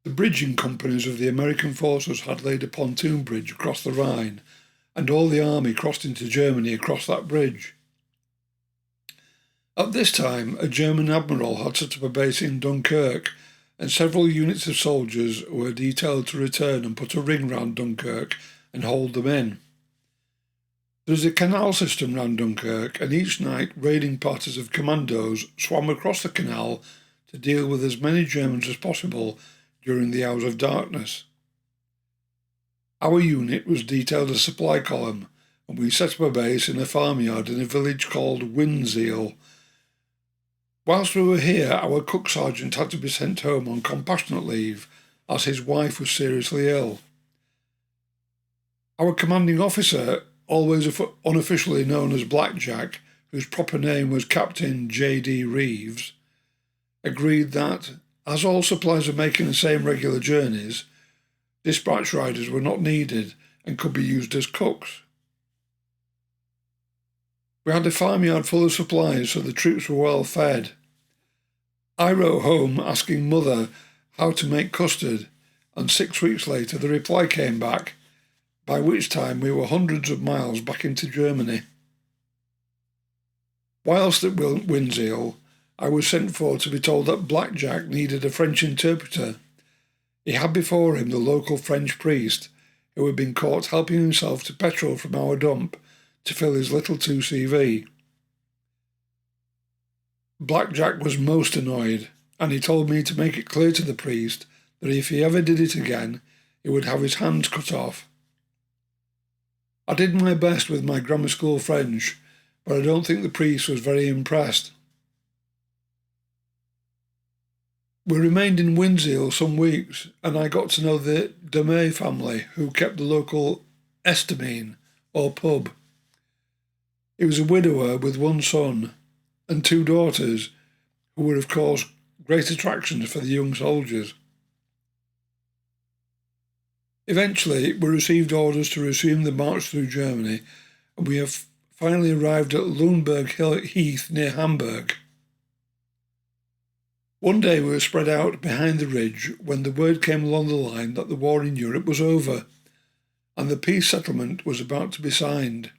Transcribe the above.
The bridging companies of the American forces had laid a pontoon bridge across the Rhine, and all the army crossed into Germany across that bridge. At this time, a German admiral had set up a base in Dunkirk, and several units of soldiers were detailed to return and put a ring round Dunkirk and hold them in. There is a canal system round Dunkirk, and each night raiding parties of commandos swam across the canal to deal with as many Germans as possible during the hours of darkness. Our unit was detailed as supply column, and we set up a base in a farmyard in a village called Windseel. Whilst we were here, our cook sergeant had to be sent home on compassionate leave, as his wife was seriously ill. Our commanding officer, always unofficially known as Blackjack, whose proper name was Captain J.D. Reeves, agreed that, as all supplies were making the same regular journeys, dispatch riders were not needed and could be used as cooks. We had a farmyard full of supplies, so the troops were well fed. I wrote home asking Mother how to make custard, and 6 weeks later the reply came back, by which time we were hundreds of miles back into Germany. Whilst at Windseel, I was sent for to be told that Blackjack needed a French interpreter. He had before him the local French priest, who had been caught helping himself to petrol from our dump to fill his little 2CV. Blackjack was most annoyed, and he told me to make it clear to the priest that if he ever did it again, he would have his hands cut off. I did my best with my grammar school French, but I don't think the priest was very impressed. We remained in Windseel some weeks, and I got to know the Demey family, who kept the local estamine, or pub. He was a widower with one son and 2 daughters, who were of course great attractions for the young soldiers. Eventually, we received orders to resume the march through Germany, and we have finally arrived at Lundberg Heath near Hamburg. One day we were spread out behind the ridge when the word came along the line that the war in Europe was over, and the peace settlement was about to be signed.